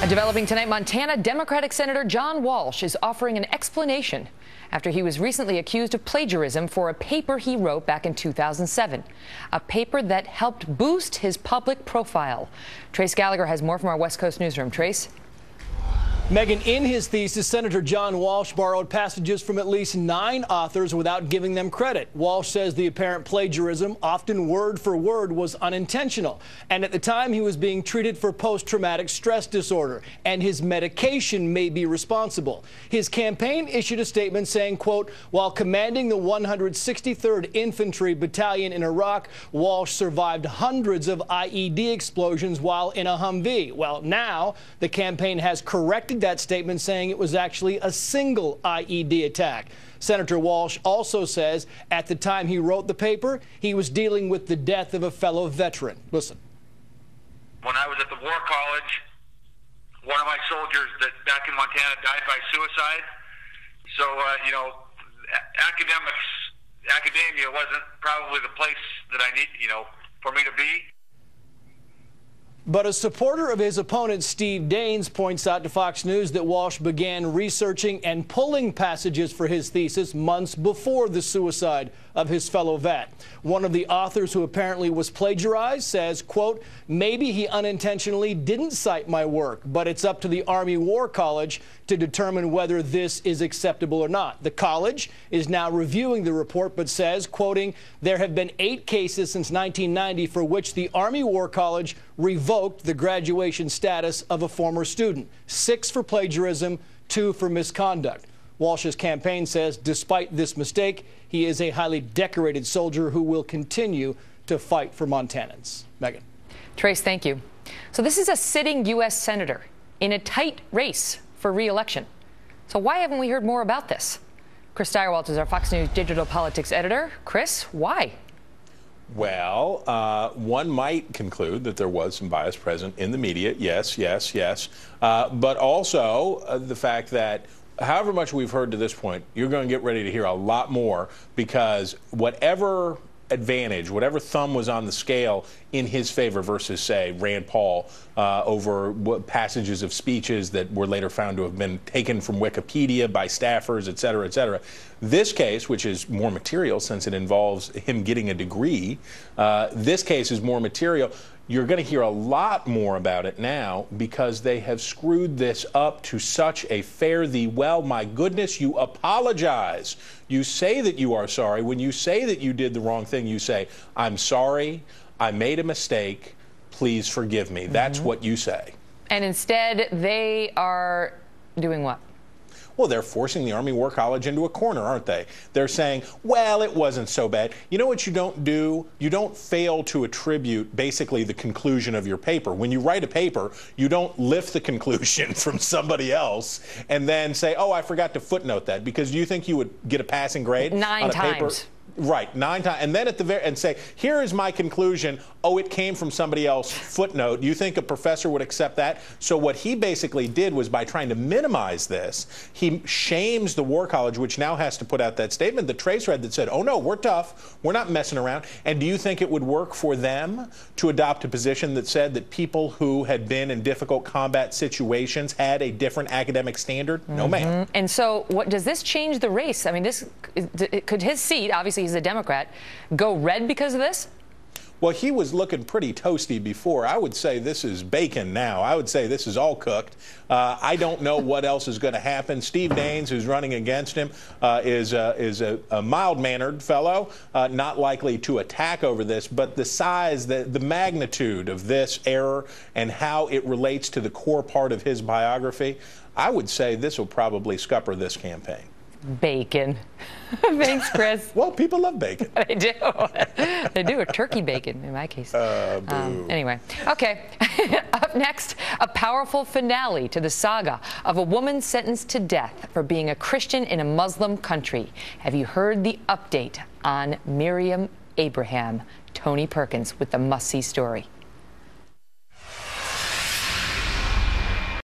Developing tonight, Montana Democratic Senator John Walsh is offering an explanation after he was recently accused of plagiarism for a paper he wrote back in 2007, a paper that helped boost his public profile. Trace Gallagher has more from our West Coast newsroom. Trace? Megan, in his thesis, Senator John Walsh borrowed passages from at least 9 authors without giving them credit. Walsh says the apparent plagiarism, often word for word, was unintentional. And at the time, he was being treated for post-traumatic stress disorder, and his medication may be responsible. His campaign issued a statement saying, quote, while commanding the 163rd Infantry Battalion in Iraq, Walsh survived hundreds of IED explosions while in a Humvee. Well, now the campaign has corrected that statement, saying it was actually a single IED attack. Senator Walsh also says at the time he wrote the paper, he was dealing with the death of a fellow veteran. Listen. When I was at the War College, one of my soldiers that back in Montana died by suicide. So, academia wasn't probably the place that I need, for me to be. But a supporter of his opponent, Steve Daines, points out to Fox News that Walsh began researching and pulling passages for his thesis months before the suicide of his fellow vet. One of the authors who apparently was plagiarized says, quote, maybe he unintentionally didn't cite my work, but it's up to the Army War College to determine whether this is acceptable or not. The college is now reviewing the report, but says, quoting, there have been 8 cases since 1990 for which the Army War College revoked the graduation status of a former student, 6 for plagiarism, 2 for misconduct. Walsh's campaign says despite this mistake, he is a highly decorated soldier who will continue to fight for Montanans. Megan. Trace, thank you. So this is a sitting U.S. senator in a tight race for re-election. So why haven't we heard more about this? Chris Steyerwalt is our Fox News digital politics editor. Chris, why? Well, one might conclude that there was some bias present in the media. Yes. But also the fact that however much we've heard to this point, you're going to get ready to hear a lot more, because whatever advantage, whatever thumb was on the scale in his favor versus, say, Rand Paul over passages of speeches that were later found to have been taken from Wikipedia by staffers, et cetera, this case, which is more material since it involves him getting a degree, this case is more material. You're going to hear a lot more about it now because they have screwed this up to such a fare thee well. My goodness, you apologize. You say that you are sorry. When you say that you did the wrong thing, you say, I'm sorry, I made a mistake, please forgive me. That's what you say. And instead, they are doing what? Well, they're forcing the Army War College into a corner, aren't they? They're saying, well, it wasn't so bad. You know what you don't do? You don't fail to attribute basically the conclusion of your paper. When you write a paper, you don't lift the conclusion from somebody else and then say, oh, I forgot to footnote that, because you think you would get a passing grade 9 on a times. paper? Right, 9 times, and then at the very and say, here is my conclusion. Oh, it came from somebody else. Footnote. You think a professor would accept that? So what he basically did was, by trying to minimize this, he shames the War College, which now has to put out that statement that Trace read that said, oh no, we're tough, we're not messing around. And do you think it would work for them to adopt a position that said that people who had been in difficult combat situations had a different academic standard? No, ma'am. And so what does this change the race? I mean, this could his seat, obviously he's a Democrat, go red because of this? Well, he was looking pretty toasty before. I would say this is bacon now. I would say this is all cooked. I don't know what else is going to happen. Steve Daines, who's running against him, is a mild-mannered fellow, not likely to attack over this. But the size, the magnitude of this error and how it relates to the core part of his biography, I would say this will probably scupper this campaign. Bacon. Thanks, Chris. Well, people love bacon. They do. They do. A turkey bacon, in my case. Anyway. Okay. Up next, a powerful finale to the saga of a woman sentenced to death for being a Christian in a Muslim country. Have you heard the update on Miriam Abraham? Tony Perkins with the must-see story.